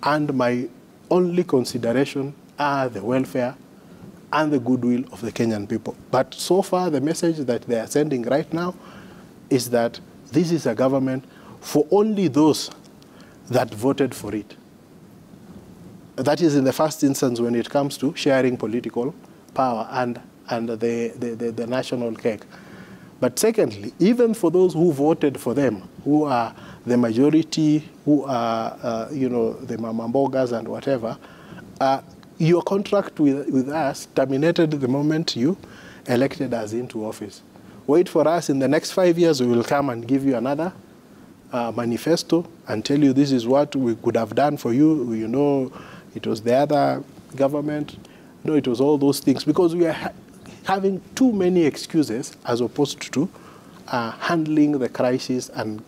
and my only consideration are the welfare and the goodwill of the Kenyan people. But so far, the message that they are sending right now is that this is a government for only those that voted for it. That is in the first instance when it comes to sharing political power and the national cake. But secondly, even for those who voted for them, who are the majority, who are, the mamambogas and whatever, your contract with us terminated the moment you elected us into office. Wait for us. In the next 5 years, we will come and give you another manifesto and tell you this is what we could have done for you. You know, it was the other government. No, it was all those things. Because we are having too many excuses as opposed to handling the crisis and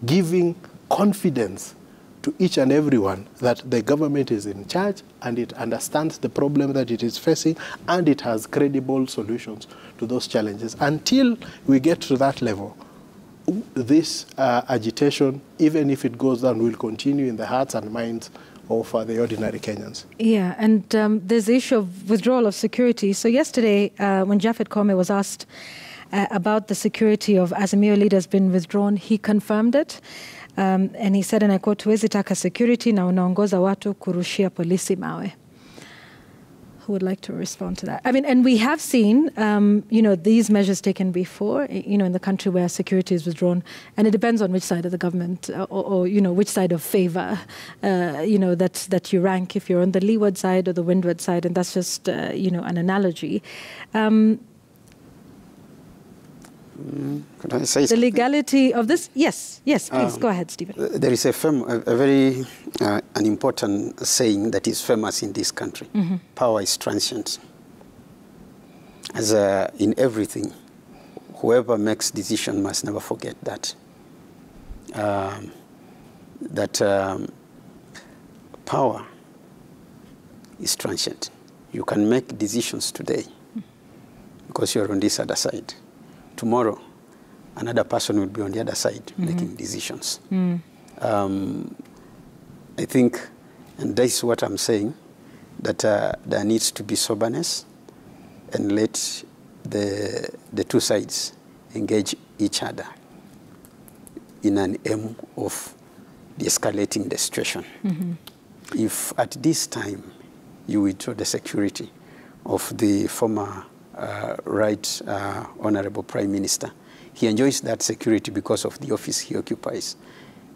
giving confidence to each and everyone that the government is in charge and it understands the problem that it is facing and it has credible solutions to those challenges. Until we get to that level, this agitation, even if it goes down, will continue in the hearts and minds of the ordinary Kenyans. Yeah, and there's the issue of withdrawal of security. So yesterday, when Japhet Koome was asked about the security of Azimio leaders being withdrawn, he confirmed it. And he said, and I quote, "Huwezi taka security na unaongoza watu kurushia polisi mawe." Who would like to respond to that? I mean, and we have seen, these measures taken before, in the country where security is withdrawn, and it depends on which side of the government or which side of favor, that you rank, if you're on the leeward side or the windward side, and that's just, an analogy. Could I say the something? legality of this? Yes, please, go ahead, Stephen. There is a very an important saying that is famous in this country. Mm-hmm. Power is transient. As in everything, whoever makes decision must never forget that. Power is transient. You can make decisions today because you're on this other side. Tomorrow, another person will be on the other side making decisions. I think, and that's what I'm saying, that there needs to be soberness and let the two sides engage each other in an aim of de-escalating the situation. If at this time you withdraw the security of the former Right Honorable Prime Minister, he enjoys that security because of the office he occupies.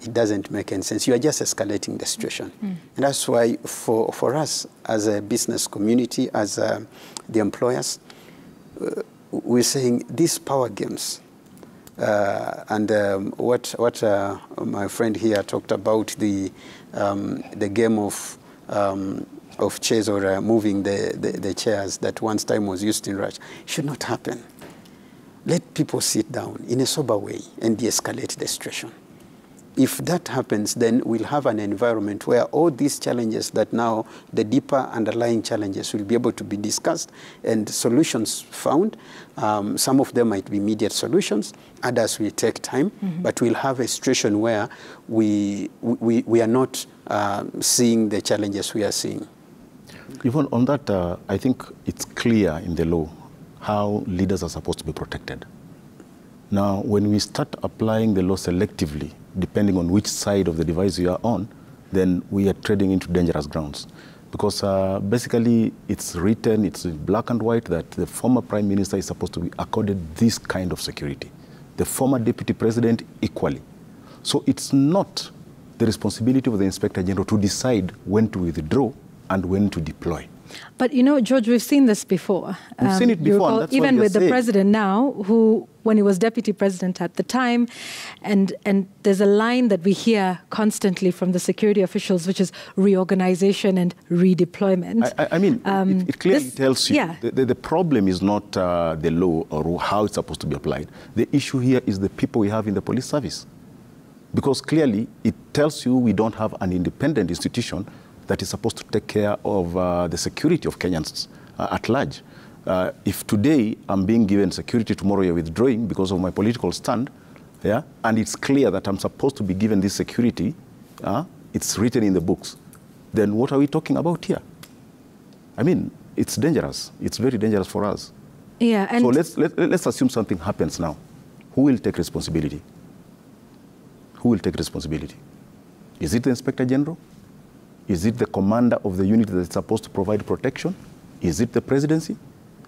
It doesn't make any sense. You are just escalating the situation. And that's why for us as a business community, as the employers, we're saying these power games, and what my friend here talked about, the game of chairs or moving the chairs that once time was used in Russia, should not happen. Let people sit down in a sober way and de-escalate the situation. If that happens, then we'll have an environment where all these challenges that now, the deeper underlying challenges, will be able to be discussed and solutions found. Some of them might be immediate solutions, others will take time, but we'll have a situation where we are not seeing the challenges we are seeing. Even on that, I think it's clear in the law how leaders are supposed to be protected. Now, when we start applying the law selectively, depending on which side of the device you are on, then we are treading into dangerous grounds. Because basically, it's written, it's in black and white, that the former Prime Minister is supposed to be accorded this kind of security. The former Deputy President equally. So it's not the responsibility of the Inspector General to decide when to withdraw and when to deploy. But, George, we've seen this before. We've seen it before, and that's even what with the president now, who, when he was deputy president at the time, and there's a line that we hear constantly from the security officials, which is reorganization and redeployment. I mean, it clearly tells you the problem is not the law or how it's supposed to be applied. The issue here is the people we have in the police service. Because clearly, it tells you we don't have an independent institution that is supposed to take care of the security of Kenyans at large. If today I'm being given security, tomorrow you're withdrawing because of my political stand, and it's clear that I'm supposed to be given this security, it's written in the books. then what are we talking about here? I mean, it's dangerous. It's very dangerous for us. Yeah, and so let's assume something happens now. Who will take responsibility? Who will take responsibility? Is it the Inspector General? Is it the commander of the unit that is supposed to provide protection? Is it the presidency?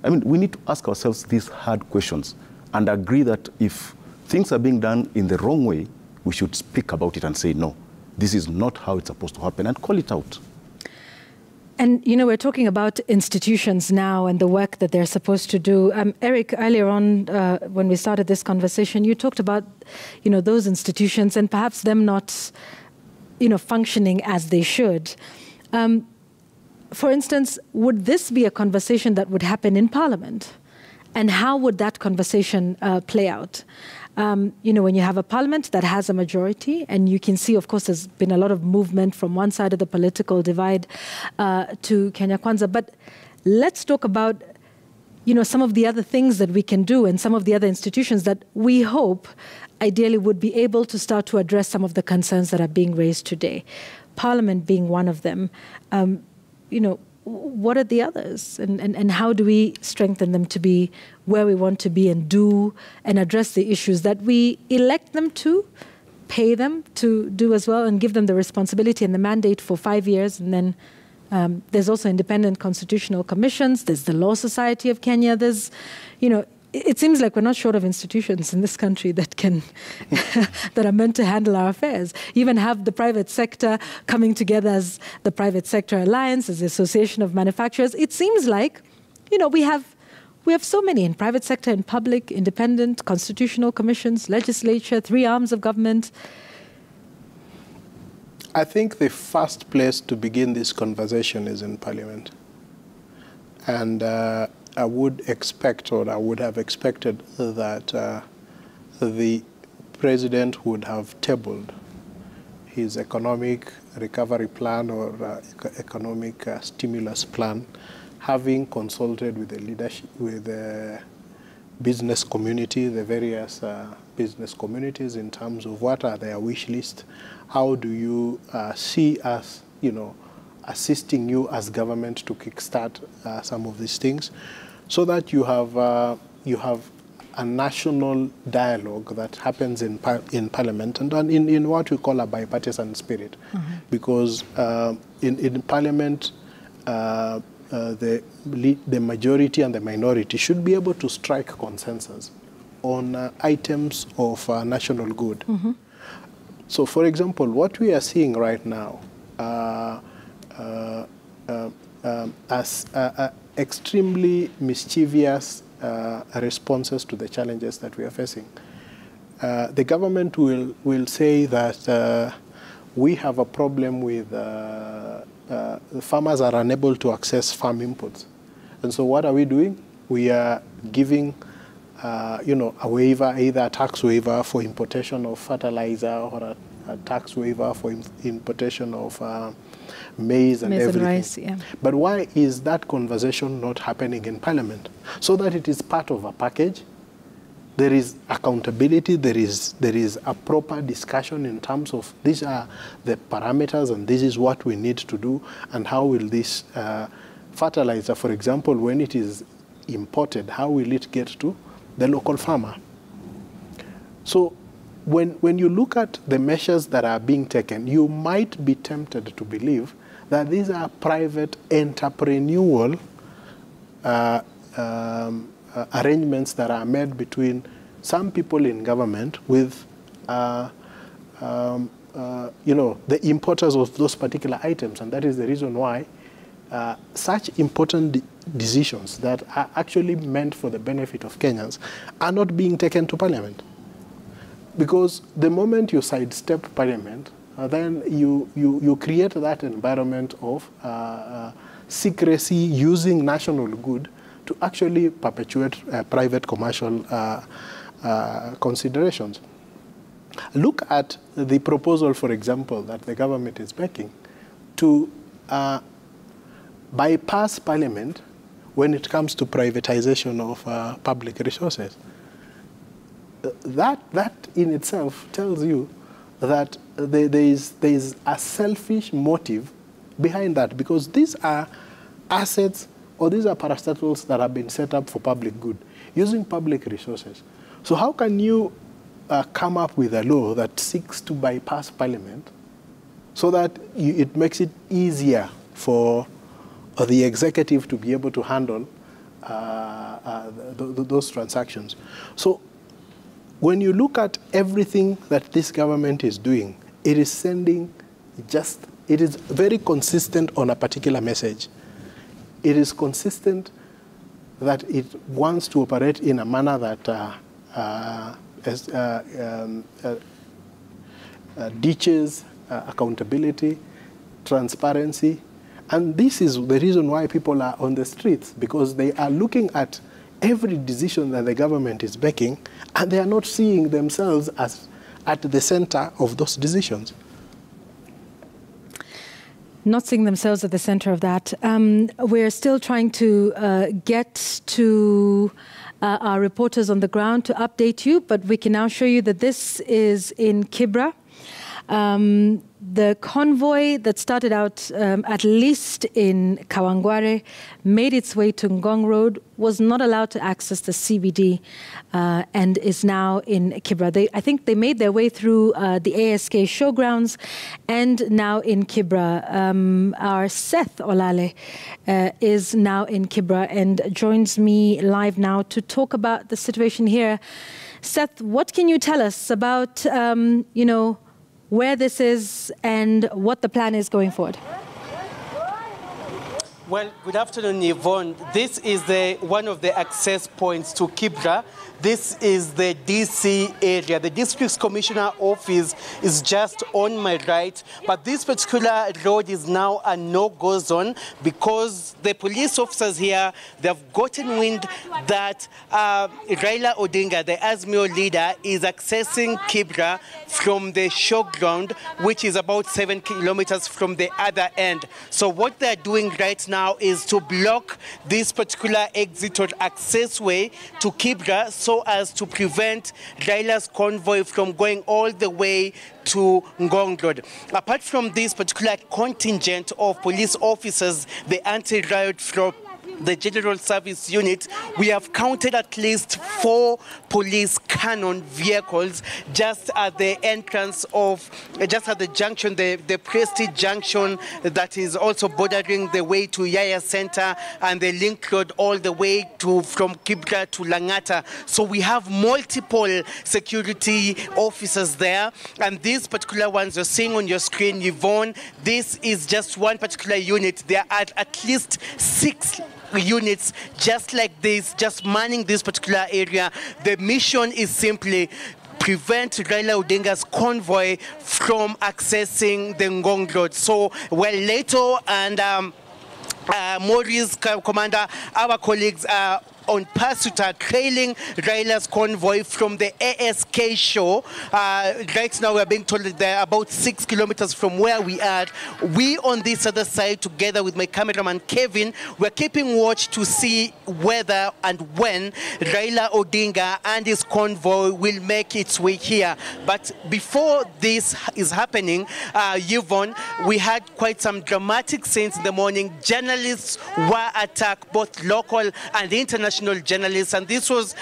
I mean, we need to ask ourselves these hard questions and agree that if things are being done in the wrong way, we should speak about it and say, no, this is not how it's supposed to happen, and call it out. And, you know, we're talking about institutions now and the work that they're supposed to do. Eric, earlier on, when we started this conversation, you talked about, you know, those institutions and perhaps them not, you know, functioning as they should. For instance, would this be a conversation that would happen in Parliament? And how would that conversation play out? You know, when you have a parliament that has a majority, and you can see, of course, there's been a lot of movement from one side of the political divide to Kenya Kwanza. But let's talk about, you know, some of the other things that we can do and some of the other institutions that we hope ideally would be able to start to address some of the concerns that are being raised today. Parliament being one of them. You know, what are the others, and how do we strengthen them to be where we want to be and do and address the issues that we elect them to, pay them to do as well, and give them the responsibility and the mandate for 5 years. And then there's also independent constitutional commissions. There's the Law Society of Kenya. There's, you know, it seems like we're not short of institutions in this country that can, that are meant to handle our affairs. You even have the private sector coming together as the Private Sector Alliance, as the Association of Manufacturers. It seems like, you know, we have so many in private sector and public, independent, constitutional commissions, legislature, 3 arms of government. I think the first place to begin this conversation is in Parliament. And I would expect, or I would have expected, that the president would have tabled his economic recovery plan or economic stimulus plan, having consulted with the leadership, with the business community, the various business communities, in terms of what are their wish list. How do you see us, you know, assisting you as government to kickstart some of these things, so that you have a national dialogue that happens in Parliament and in what we call a bipartisan spirit. Mm-hmm. Because in Parliament, the majority and the minority should be able to strike consensus on items of national good. Mm-hmm. So, for example, what we are seeing right now as extremely mischievous responses to the challenges that we are facing. The government will say that we have a problem with the farmers are unable to access farm inputs. And so what are we doing? We are giving you know, a waiver, either a tax waiver for importation of fertilizer or a tax waiver for importation of maize and everything. And rice, yeah. But why is that conversation not happening in Parliament? So that it is part of a package. There is accountability. There is a proper discussion in terms of these are the parameters and this is what we need to do, and how will this fertilizer, for example, when it is imported, how will it get to the local farmer? So when you look at the measures that are being taken, you might be tempted to believe that these are private entrepreneurial arrangements that are made between some people in government with you know, the importers of those particular items. And that is the reason why such important decisions that are actually meant for the benefit of Kenyans are not being taken to Parliament. Because the moment you sidestep Parliament, then you create that environment of secrecy using national good to actually perpetuate private commercial considerations. Look at the proposal, for example, that the government is making to bypass Parliament when it comes to privatization of public resources. That in itself tells you that there is a selfish motive behind that, because these are assets or these are parastatals that have been set up for public good, using public resources. So how can you come up with a law that seeks to bypass Parliament so that it makes it easier for the executive to be able to handle those transactions? So when you look at everything that this government is doing, it is sending it is very consistent on a particular message. It is consistent that it wants to operate in a manner that ditches accountability, transparency, and this is the reason why people are on the streets, because they are looking at every decision that the government is making, and they are not seeing themselves as at the center of those decisions. Not seeing themselves at the center of that. We're still trying to get to our reporters on the ground to update you, but we can now show you that this is in Kibra. The convoy that started out at least in Kawangware made its way to Ngong Road, was not allowed to access the CBD, and is now in Kibra. I think they made their way through the ASK showgrounds and now in Kibra. Our Seth Olale is now in Kibra and joins me live now to talk about the situation here. Seth, what can you tell us about, you know, where this is and what the plan is going forward? Well, good afternoon, Yvonne. This is one of the access points to Kibra. This is the DC area. The District Commissioner office is just on my right, but this particular road is now a no-go zone because the police officers here, they've gotten wind that Raila Odinga, the Azimio leader, is accessing Kibra from the showground, which is about 7 kilometers from the other end. So what they're doing right now is to block this particular exit or access way to Kibra so as to prevent Raila's convoy from going all the way to Ngong Road. Apart from this particular contingent of police officers, the anti-riot from the General Service Unit, we have counted at least 4 police cannon vehicles just at the entrance of, just at the junction, the Prestige Junction that is also bordering the way to Yaya Center and the link road all the way to from Kibra to Langata. So we have multiple security officers there, and these particular ones you're seeing on your screen, Yvonne, this is just one particular unit. There are at least 6 units just like this, just manning this particular area. The mission is simply prevent Raila Odinga's convoy from accessing the Ngong Road. So, well, Leto and Maurice, Commander, our colleagues are on pursuit, trailing Raila's convoy from the ASK show. Right now we're being told that they're about 6 kilometers from where we are. We on this other side, together with my cameraman Kevin, we're keeping watch to see whether and when Raila Odinga and his convoy will make its way here. But before this is happening, Yvonne, we had quite some dramatic scenes in the morning. Journalists were attacked, both local and international journalists, and this was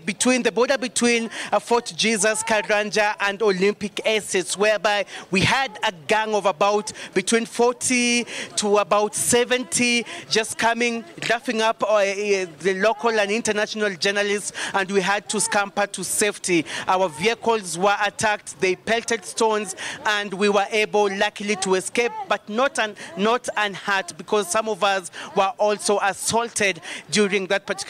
between the border between Fort Jesus, Karanja, and Olympic Estates, whereby we had a gang of about between 40 to about 70 just coming, roughing up the local and international journalists, and we had to scamper to safety. Our vehicles were attacked, they pelted stones, and we were able, luckily, to escape, but not unhurt, because some of us were also assaulted during that particular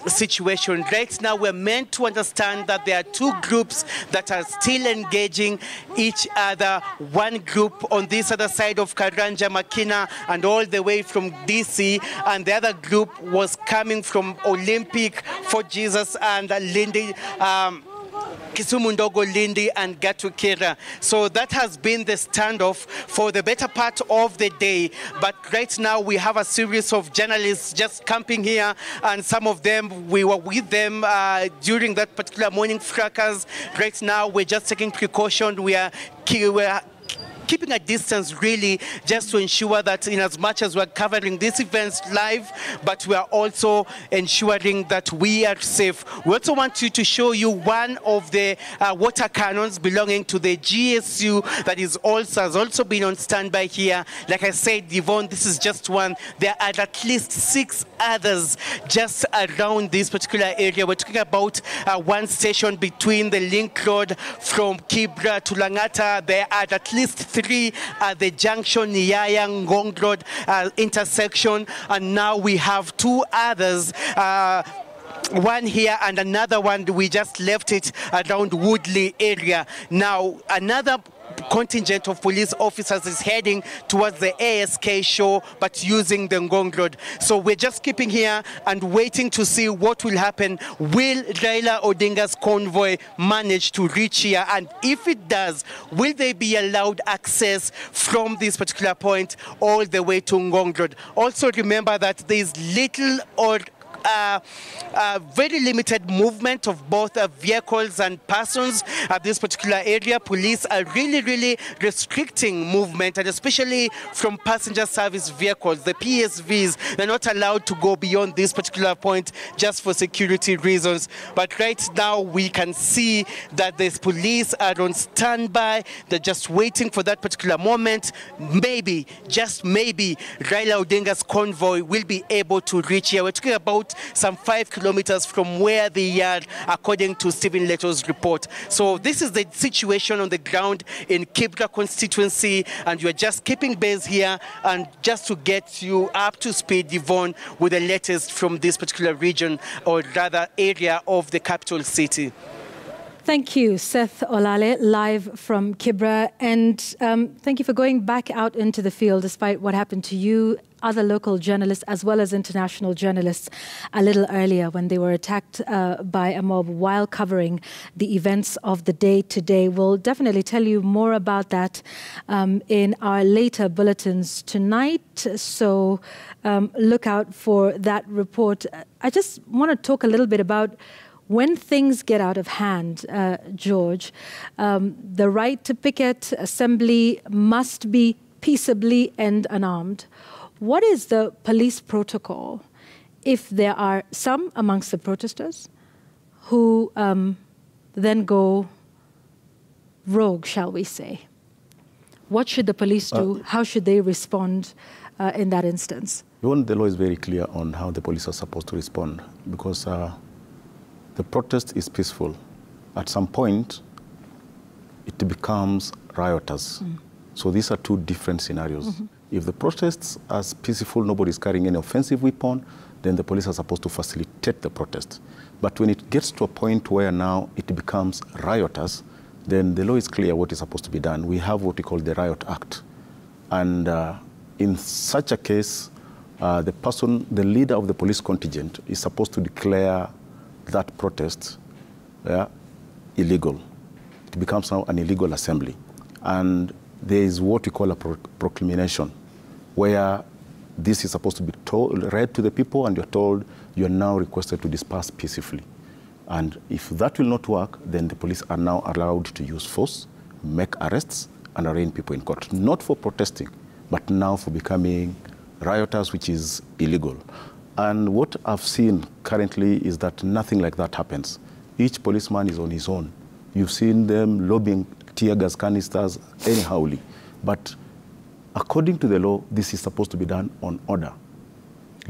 situation. Right now, we're meant to understand that there are 2 groups that are still engaging each other. One group on this other side of Karanja, Makina, and all the way from DC, and the other group was coming from Olympic, Fort Jesus, and Lindi, Kisumu Ndogo, Lindi, and Gatukira. So that has been the standoff for the better part of the day. But right now we have a series of journalists just camping here, and some of them, we were with them during that particular morning fracas. Right now we're just taking precaution. We're keeping a distance really, just to ensure that in as much as we're covering these events live, but we are also ensuring that we are safe. We also want you to show you one of the water cannons belonging to the GSU that has also been on standby here. Like I said, Yvonne, this is just one. There are at least 6 others just around this particular area. We're talking about one station between the link road from Kibra to Langata. There are at least 3 at the junction Yaya Ngong Road intersection, and now we have 2 others. One here and another one, we just left it around Woodley area. Now, another contingent of police officers is heading towards the ASK show, but using the Ngong Road. So we're just keeping here and waiting to see what will happen. Will Raila Odinga's convoy manage to reach here? And if it does, will they be allowed access from this particular point all the way to Ngong Road? Also remember that there's little or very limited movement of both vehicles and persons at this particular area. Police are really restricting movement, and especially from passenger service vehicles, the PSVs. They're not allowed to go beyond this particular point just for security reasons. But right now we can see that the police are on standby. They're just waiting for that particular moment. Maybe, just maybe, Raila Odinga's convoy will be able to reach here. We're talking about some 5 kilometers from where they are, according to Stephen Leto's report. So this is the situation on the ground in Kibra constituency, and we're just keeping base here and just to get you up to speed, Yvonne, with the latest from this particular region, or rather area of the capital city. Thank you, Seth Olale, live from Kibra. And thank you for going back out into the field despite what happened to you, other local journalists, as well as international journalists a little earlier when they were attacked by a mob while covering the events of the day today. We'll definitely tell you more about that in our later bulletins tonight. So look out for that report. I just want to talk a little bit about when things get out of hand, George. The right to picket assembly must be peaceably and unarmed. What is the police protocol if there are some amongst the protesters who then go rogue, shall we say? What should the police do? How should they respond in that instance? The law is very clear on how the police are supposed to respond, because the protest is peaceful. At some point, it becomes riotous. So these are 2 different scenarios. If the protests are peaceful, nobody is carrying any offensive weapon, then the police are supposed to facilitate the protest. But when it gets to a point where now it becomes riotous, then the law is clear what is supposed to be done. We have what we call the Riot Act. And in such a case, the leader of the police contingent is supposed to declare that protest illegal. It becomes now an illegal assembly. And there is what we call a proclamation, where this is supposed to be read to the people, and you're told you are now requested to disperse peacefully. And if that will not work, then the police are now allowed to use force, make arrests, and arraign people in court. Not for protesting, but now for becoming rioters, which is illegal. And what I've seen currently is that nothing like that happens. Each policeman is on his own. You've seen them lobbing tear gas canisters anyhowly. But according to the law, this is supposed to be done on order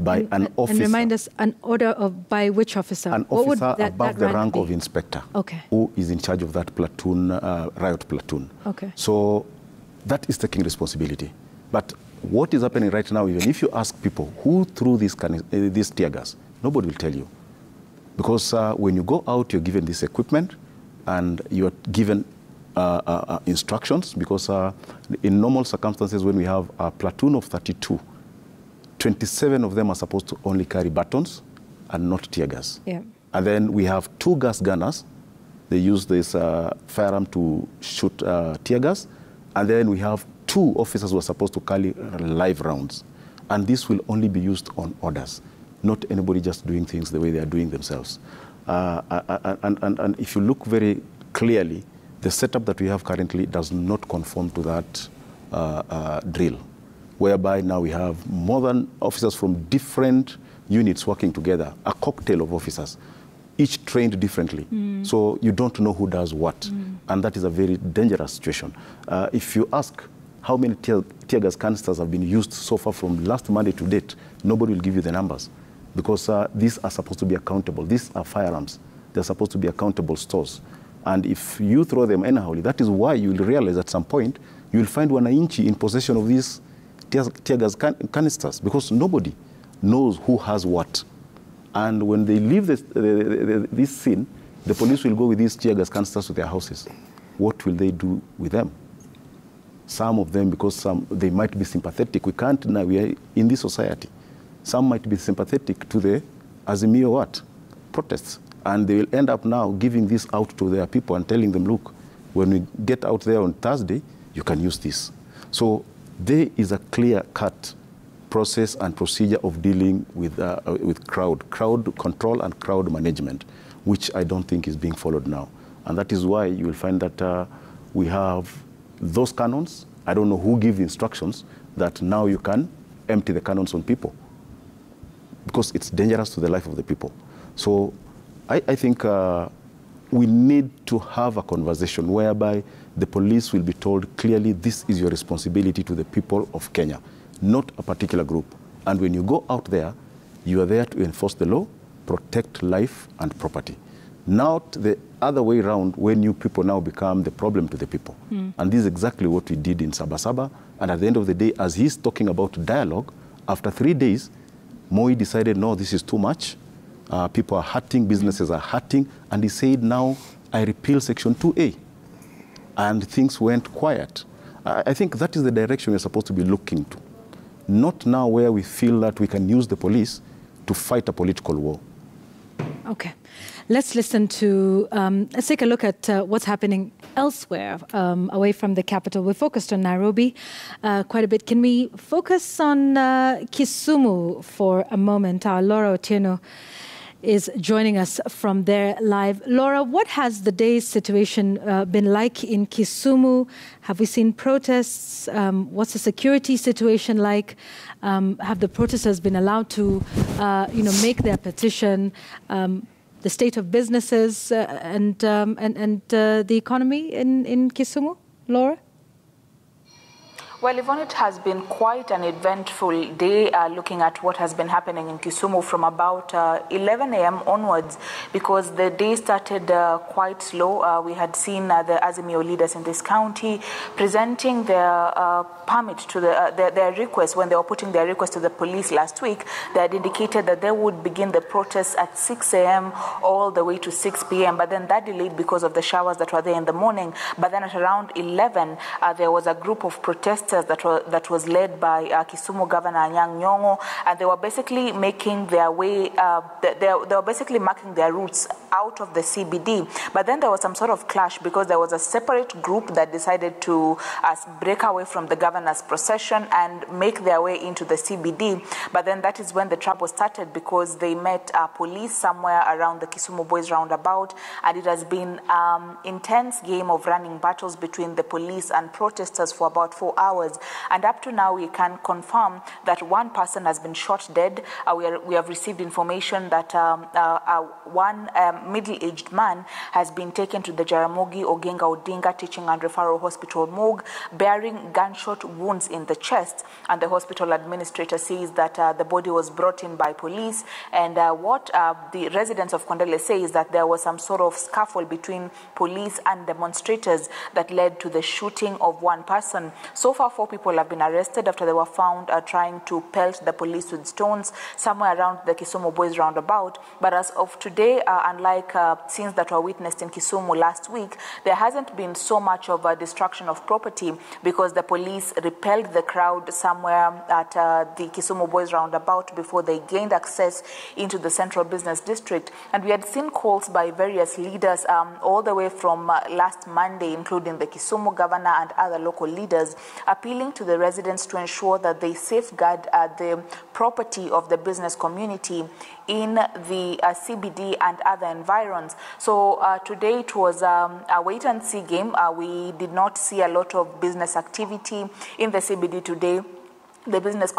by an officer. And remind us, an order by which officer? An officer above the rank of inspector, who is in charge of that platoon, riot platoon. So that is taking responsibility. But what is happening right now, even if you ask people who threw this tear gas, nobody will tell you. Because when you go out, you're given this equipment, and you're given instructions, because in normal circumstances, when we have a platoon of 32, 27 of them are supposed to only carry batons and not tear gas. And then we have 2 gas gunners. They use this firearm to shoot tear gas. And then we have 2 officers who are supposed to carry live rounds. And this will only be used on orders, not anybody just doing things the way they are doing themselves. And if you look very clearly, the setup that we have currently does not conform to that drill, whereby now we have more than officers from different units working together, a cocktail of officers, each trained differently. So you don't know who does what. And that is a very dangerous situation. If you ask how many tear gas canisters have been used so far from last Monday to date, nobody will give you the numbers, because these are supposed to be accountable. These are firearms. They're supposed to be accountable stores. And if you throw them anyhow, that is why you will realize at some point you will find wananchi in possession of these tear gas canisters, because nobody knows who has what. And when they leave this scene, the police will go with these tear gas canisters to their houses. What will they do with them? Some of them, because they might be sympathetic. We can't now, we are in this society. Some might be sympathetic to the Azimio what? Protests. And they will end up now giving this out to their people and telling them, look, when we get out there on Thursday, you can use this. So there is a clear-cut process and procedure of dealing with crowd control and crowd management, which I don't think is being followed now. And that is why you will find that we have those cannons. I don't know who gives instructions that now you can empty the cannons on people, because it's dangerous to the life of the people. So I think we need to have a conversation whereby the police will be told clearly, this is your responsibility to the people of Kenya, not a particular group. And when you go out there, you are there to enforce the law, protect life and property. Not the other way around, when you people now become the problem to the people. And this is exactly what we did in Sabasaba. And at the end of the day, as he's talking about dialogue, after 3 days, Moi decided, no, this is too much. People are hurting, businesses are hurting. And he said, now I repeal Section 2A. And things went quiet. I think that is the direction we're supposed to be looking to. Not now where we feel that we can use the police to fight a political war. Okay. Let's listen to, let's take a look at what's happening elsewhere, away from the capital. We focused on Nairobi quite a bit. Can we focus on Kisumu for a moment? Our Laura Otieno is joining us from there live. Laura, what has the day's situation been like in Kisumu? Have we seen protests? What's the security situation like? Have the protesters been allowed to, make their petition? The state of businesses and the economy in Kisumu, Laura? Well, Yvonne, it has been quite an eventful day looking at what has been happening in Kisumu from about 11 a.m. onwards, because the day started quite slow. We had seen the Azimio leaders in this county presenting their permit to their request. When they were putting their request to the police last week, they had indicated that they would begin the protests at 6 a.m. all the way to 6 p.m. But then that delayed because of the showers that were there in the morning. But then at around 11, there was a group of protesters that was led by Kisumu Governor Anyang' Nyong'o, and they were basically making their way, they were basically marking their routes out of the CBD. But then there was some sort of clash, because there was a separate group that decided to break away from the governor's procession and make their way into the CBD. But then that is when the trouble started, because they met police somewhere around the Kisumu Boys roundabout, and it has been an intense game of running battles between the police and protesters for about 4 hours. And up to now, we can confirm that one person has been shot dead. We have received information that one middle-aged man has been taken to the Jaramogi Oginga Odinga Teaching and Referral Hospital morgue, bearing gunshot wounds in the chest. And the hospital administrator says that the body was brought in by police. And what the residents of Kondele say is that there was some sort of scuffle between police and demonstrators that led to the shooting of one person. So far, 4 people have been arrested after they were found trying to pelt the police with stones somewhere around the Kisumu Boys roundabout. But as of today, unlike scenes that were witnessed in Kisumu last week, there hasn't been so much of a destruction of property, because the police repelled the crowd somewhere at the Kisumu Boys roundabout before they gained access into the central business district. And we had seen calls by various leaders all the way from last Monday, including the Kisumu governor and other local leaders, appealing to the residents to ensure that they safeguard the property of the business community in the CBD and other environs. So today it was a wait-and-see game. We did not see a lot of business activity in the CBD today. The business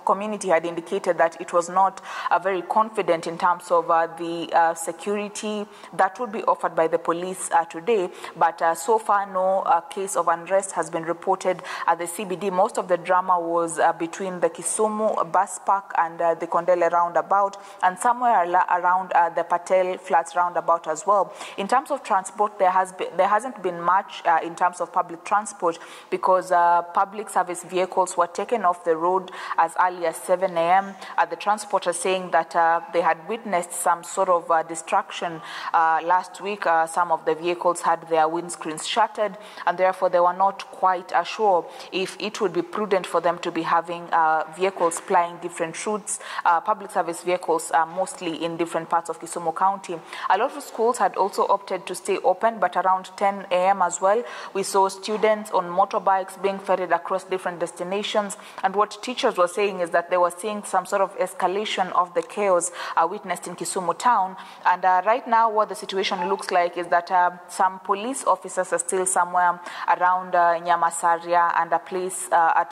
community had indicated that it was not very confident in terms of the security that would be offered by the police today, but so far no case of unrest has been reported at the CBD. Most of the drama was between the Kisumu bus park and the Kondele roundabout, and somewhere around the Patel Flats roundabout as well. In terms of transport, there hasn't been much in terms of public transport, because public service vehicles were taken off the road as early as 7 a.m. The transporters saying that they had witnessed some sort of distraction last week. Some of the vehicles had their windscreens shattered, and therefore they were not quite sure if it would be prudent for them to be having vehicles plying different routes, public service vehicles mostly in different parts of Kisumu County. A lot of schools had also opted to stay open, but around 10 a.m. as well, we saw students on motorbikes being ferried across different destinations. And what teachers were saying is that they were seeing some sort of escalation of the chaos witnessed in Kisumu town. And right now what the situation looks like is that some police officers are still somewhere around Nyamasaria and a place at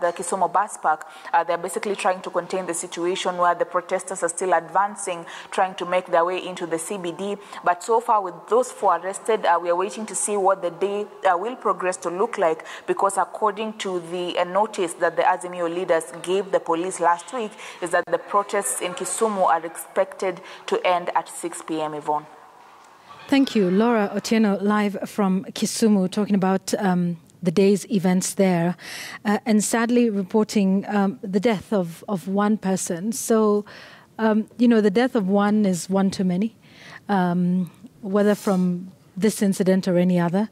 the Kisumu bus park. They're basically trying to contain the situation where the protesters are still advancing, trying to make their way into the CBD. But so far, with those 4 arrested, we are waiting to see what the day will progress to look like, because according to the notice that the Azimio leaders gave the police last week, is that the protests in Kisumu are expected to end at 6 p.m. Yvonne. Thank you. Laura Otieno, live from Kisumu, talking about the day's events there, and sadly reporting the death of one person. So, the death of one is one too many, whether from this incident or any other.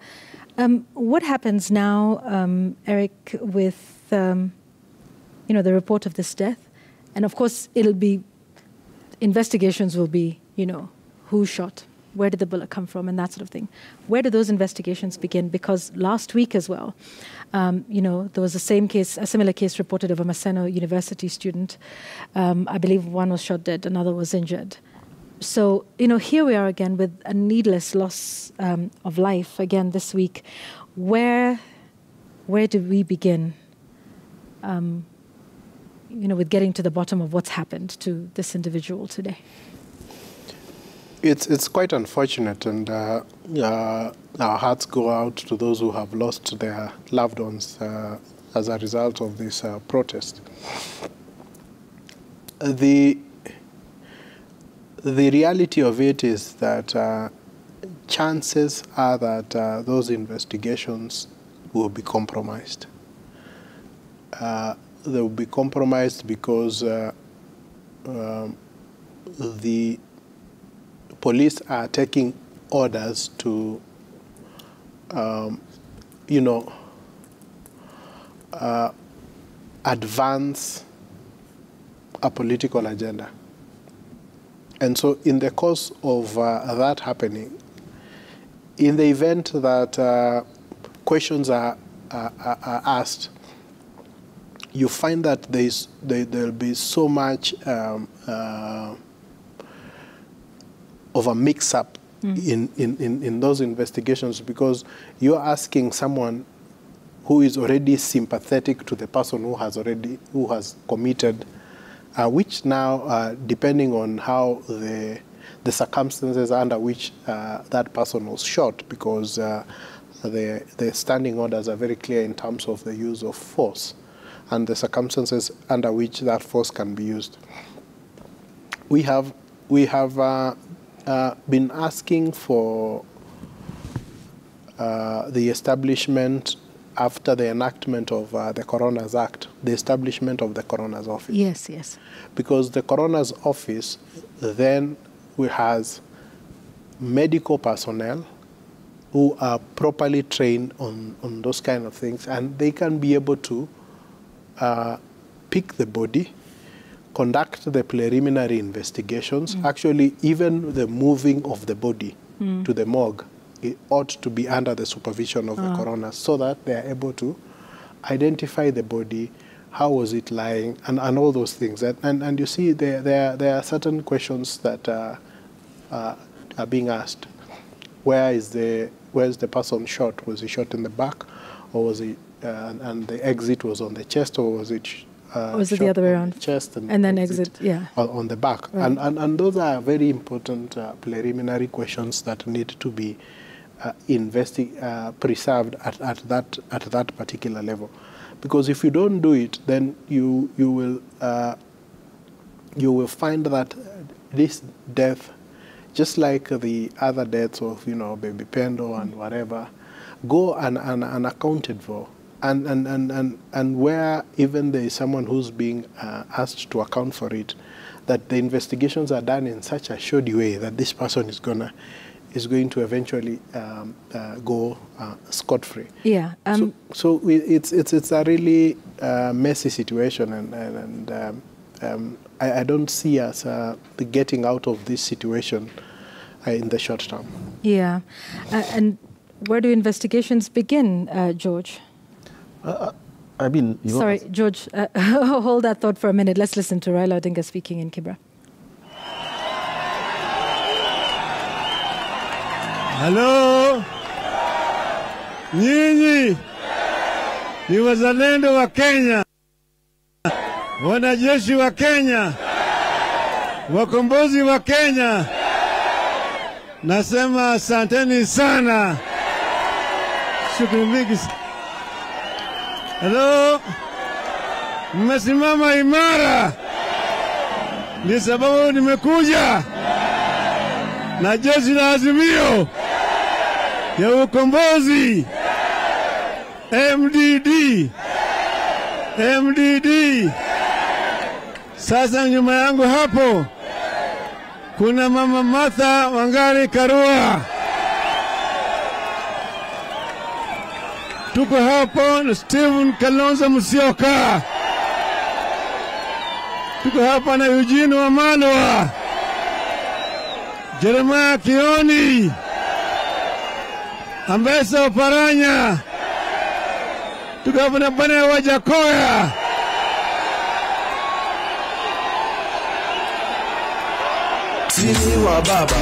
What happens now, Eric, with the report of this death? And of course, investigations will be, who shot, where did the bullet come from, and that sort of thing. Where do those investigations begin? Because last week as well, there was a similar case reported of a Maseno University student. I believe one was shot dead, another was injured. So, here we are again with a needless loss of life again this week. Where do we begin? With getting to the bottom of what's happened to this individual today? It's quite unfortunate, and our hearts go out to those who have lost their loved ones as a result of this protest. The reality of it is that chances are that those investigations will be compromised. They will be compromised because the police are taking orders to, advance a political agenda. And so in the course of that happening, in the event that questions are asked, you find that there'll be so much of a mix-up in those investigations, because you're asking someone who is already sympathetic to the person who has committed, which now, depending on how the circumstances under which that person was shot, because the standing orders are very clear in terms of the use of force and the circumstances under which that force can be used. We have been asking for the establishment, after the enactment of the Coroner's Act, the establishment of the Coroner's Office. Yes, yes. Because the Coroner's Office then has medical personnel who are properly trained on those kind of things, and they can be able to pick the body, conduct the preliminary investigations. Actually, even the moving of the body to the morgue, it ought to be under the supervision of the coroner, so that they are able to identify the body, how was it lying, and all those things. And you see, there are certain questions that are being asked. Where's the person shot? Was he shot in the back, or was he, and the exit was on the chest, or was it was it the other way around? Chest and then exit, yeah. On the back. Right. And those are very important preliminary questions that need to be preserved at that particular level. Because if you don't do it, then you will find that this death, just like the other deaths of Baby Pendo and whatever, go unaccounted for. And where even there is someone who's being asked to account for it, that the investigations are done in such a shoddy way that this person is going to eventually go scot-free. Yeah. So it's a really messy situation, and I don't see us getting out of this situation in the short term. Yeah. And where do investigations begin, George? I mean, sorry, George, hold that thought for a minute. Let's listen to Raila Odinga speaking in Kibra. Hello, nyinyi ni wazalendo wa Kenya, wanajeshi wa Kenya, wakombozi wa Kenya. Nasema asanteni sana. Shukrani mingi. Hello, mmesimama imara, ni sababu nimekuja na jeshi la Azimio ya ukombozi MDD. Sasa nyuma yangu hapo kuna Mama Martha Wangari Karua. Tuko hapo na Stephen Kalonzo Musyoka. Tuko hapa na Eugene Wamalwa, Jeremiah Kioni, Ambesa Oparanya. Tuko hapa na Bwana Wajakoya. Sisi wa baba.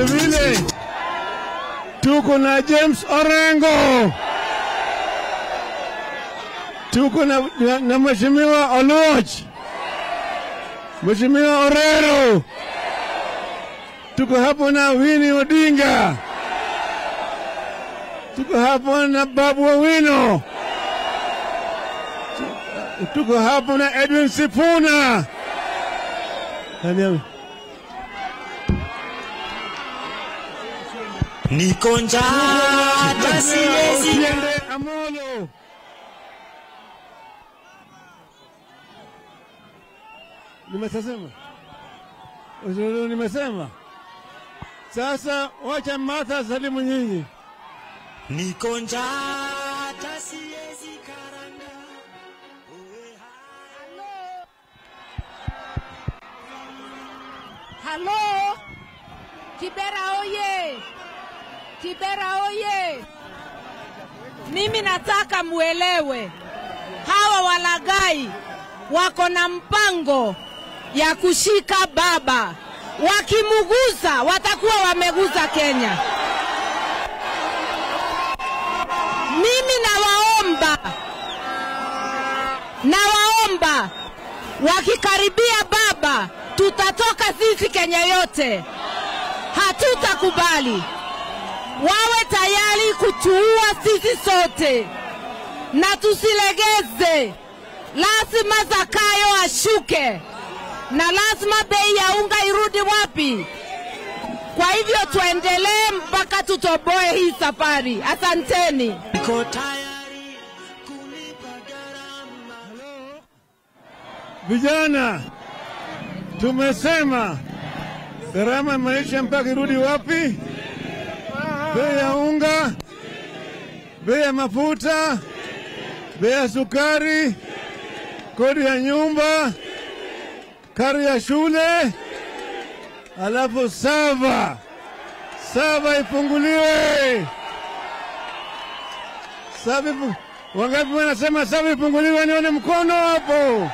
Vile tuko na James Orengo. Tuko na Mheshimiwa Oloch, Mheshimiwa Orero. Tuko hapo na Winnie Odinga. Tuko hapo na Babu Owino. Tuko hapo na Edwin Sifuna. Niko njaa hata siwezi. Amolo. Nimesema. Sasa wacha Martha salimu nyinyi. Niko njaa hata siwezi karanga. Halo. Kibera oye. Kibera oye. Mimi nataka muelewe, hawa walagai wako na mpango ya kushika baba. Wakimuguza watakuwa wameguza Kenya. Mimi nawaomba wakikaribia baba, tutatoka sisi Kenya yote. Hatutakubali. Wawe tayari kutuua sisi sote, na tusilegeze. Lazima Zakayo ashuke, na lazima bei ya unga irudi wapi. Kwa hivyo tuendelee mpaka tutoboe hii safari. Asanteni. Niko tayari kulipa gharama. Vijana, tumesema gharama ya maisha mpaka irudi wapi? Bei ya unga, bei ya mafuta, bei ya sukari, kodi ya nyumba, karo ya shule, alafu sava ifunguliwe. Wangapi wanasema safi ipunguliwe, nione mkono hapo.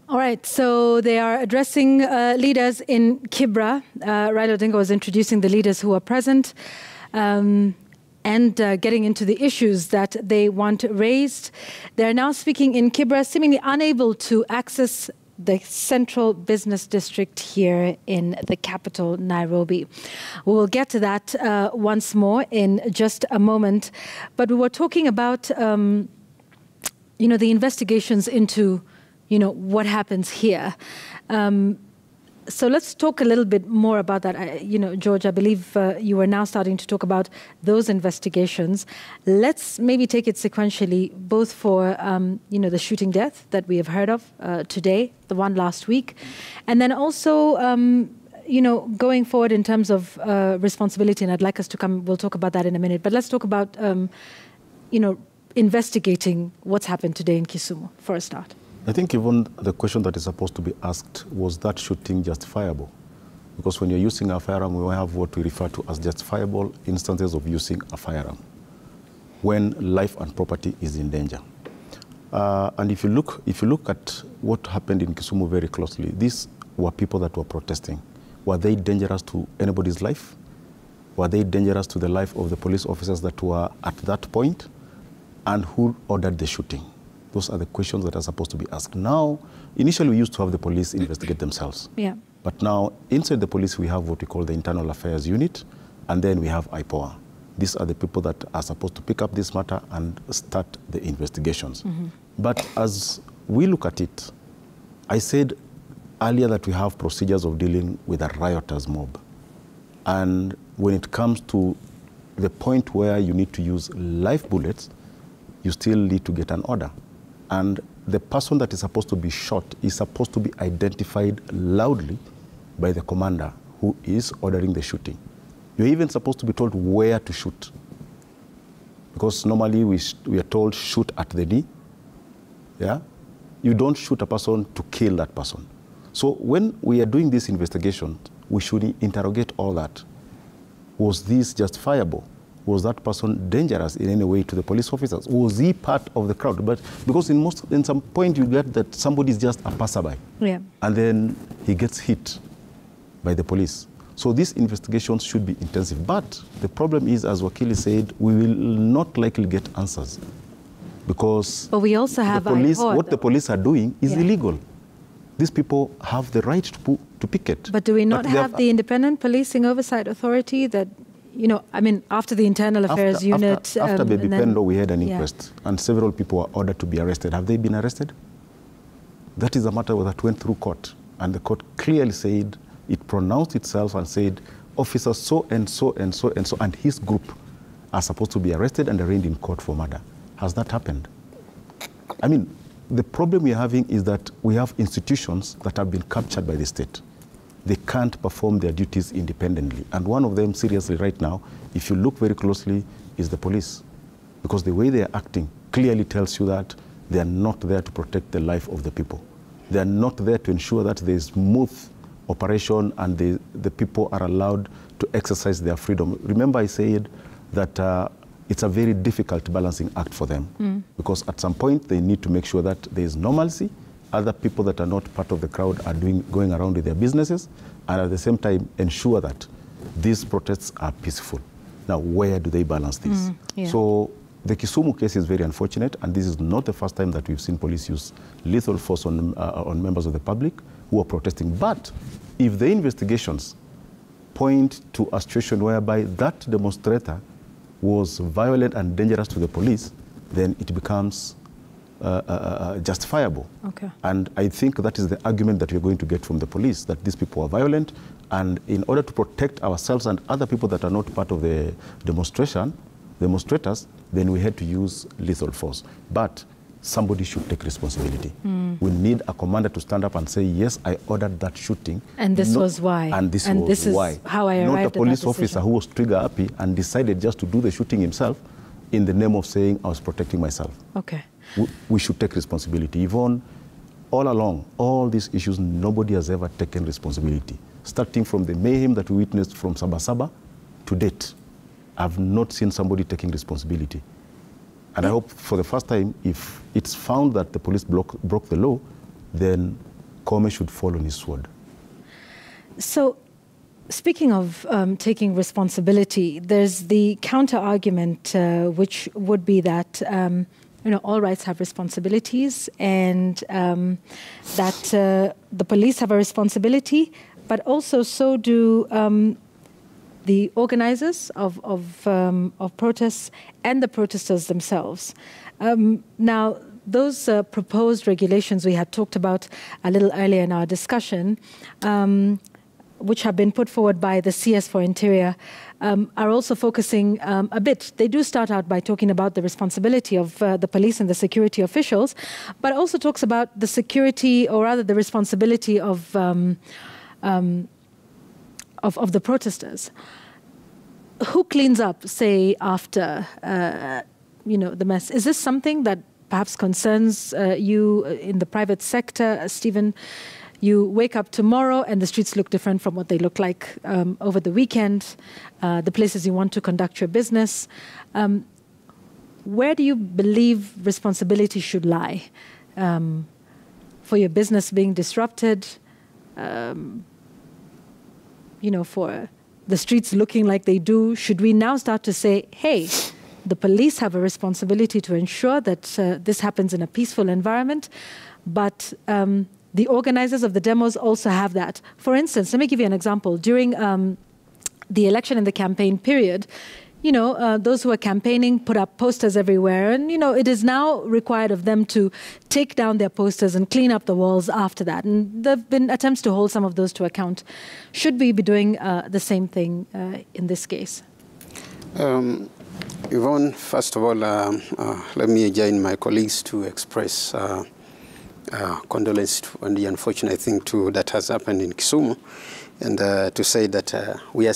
All right, so they are addressing leaders in Kibra. Raila Odinga was introducing the leaders who are present and getting into the issues that they want raised. They're now speaking in Kibra, seemingly unable to access the central business district here in the capital, Nairobi. We will get to that once more in just a moment. But we were talking about, the investigations into what happens here. So let's talk a little bit more about that. George, I believe you are now starting to talk about those investigations. Let's maybe take it sequentially, both for, the shooting death that we have heard of today, the one last week, and then also, going forward in terms of responsibility, and I'd like us to come, we'll talk about that in a minute, but let's talk about, investigating what's happened today in Kisumu for a start. I think even the question that is supposed to be asked, was that shooting justifiable? Because when you're using a firearm, we have what we refer to as justifiable instances of using a firearm when life and property is in danger. And if you look at what happened in Kisumu very closely, these were people that were protesting. Were they dangerous to anybody's life? Were they dangerous to the life of the police officers that were at that point? And who ordered the shooting? Those are the questions that are supposed to be asked. Now, initially we used to have the police investigate themselves. Yeah. But now, inside the police, we have what we call the Internal Affairs Unit, and then we have IPOA. These are the people that are supposed to pick up this matter and start the investigations. Mm-hmm. But as we look at it, I said earlier that we have procedures of dealing with a riotous mob. And when it comes to the point where you need to use live bullets, you still need to get an order. And the person that is supposed to be shot is supposed to be identified loudly by the commander who is ordering the shooting. You're even supposed to be told where to shoot. Because normally we are told shoot at the knee. Yeah? You don't shoot a person to kill that person. So when we are doing this investigation, we should interrogate all that. Was this justifiable? Was that person dangerous in any way to the police officers? Was he part of the crowd? But because in some point you get that somebody is just a passerby. Yeah. And then he gets hit by the police. So these investigations should be intensive. But the problem is, as Wakili said, we will not likely get answers. Because but we also have what the police are doing is illegal. These people have the right to picket. But do we not have the Independent Policing Oversight Authority that, after the Internal Affairs Unit... After Baby Pendo, we had an inquest, and several people were ordered to be arrested. Have they been arrested? That is a matter that went through court, and the court clearly said, it pronounced itself and said, officers so and so and so and so and his group are supposed to be arrested and arraigned in court for murder. Has that happened? The problem we are having is that we have institutions that have been captured by the state. They can't perform their duties independently. And one of them, seriously right now, if you look very closely, is the police. Because the way they are acting clearly tells you that they are not there to protect the life of the people. They are not there to ensure that there is smooth operation and the people are allowed to exercise their freedom. Remember I said that it's a very difficult balancing act for them. Because at some point they need to make sure that there is normalcy. Other people that are not part of the crowd are going around with their businesses, and at the same time ensure that these protests are peaceful. Now, where do they balance this? So the Kisumu case is very unfortunate, and this is not the first time that we've seen police use lethal force on members of the public who are protesting. But if the investigations point to a situation whereby that demonstrator was violent and dangerous to the police, then it becomes justifiable. Okay. And I think that is the argument that we're going to get from the police, that these people are violent, and in order to protect ourselves and other people that are not part of the demonstrators, then we had to use lethal force. But somebody should take responsibility. We need a commander to stand up and say, yes, I ordered that shooting. And this was why. And this was why. How I arrived not a police at that officer who was trigger happy and decided just to do the shooting himself in the name of saying, I was protecting myself. Okay. We should take responsibility. Yvonne, all along, all these issues, nobody has ever taken responsibility. Starting from the mayhem that we witnessed from Sabasaba to date. I've not seen somebody taking responsibility. And I hope for the first time, if it's found that the police broke the law, then Koome should fall on his sword. So, speaking of taking responsibility, there's the counter-argument, which would be that all rights have responsibilities, and that the police have a responsibility, but also so do the organizers of protests and the protesters themselves. Now, those proposed regulations we had talked about a little earlier in our discussion, which have been put forward by the CS for Interior, are also focusing a bit. They do start out by talking about the responsibility of the police and the security officials, but also talks about the security, or rather the responsibility of the protesters. Who cleans up, say, after the mess? Is this something that perhaps concerns you in the private sector, Stephen? You wake up tomorrow and the streets look different from what they look like over the weekend, the places you want to conduct your business. Where do you believe responsibility should lie? For your business being disrupted, for the streets looking like they do, should we now start to say, hey, the police have a responsibility to ensure that this happens in a peaceful environment, but the organizers of the demos also have that. For instance, let me give you an example. During the election and the campaign period, those who are campaigning put up posters everywhere, and it is now required of them to take down their posters and clean up the walls after that. And there have been attempts to hold some of those to account. Should we be doing the same thing in this case? Yvonne, first of all, let me join my colleagues to express condolence on the unfortunate thing that has happened in Kisumu, and to say that we are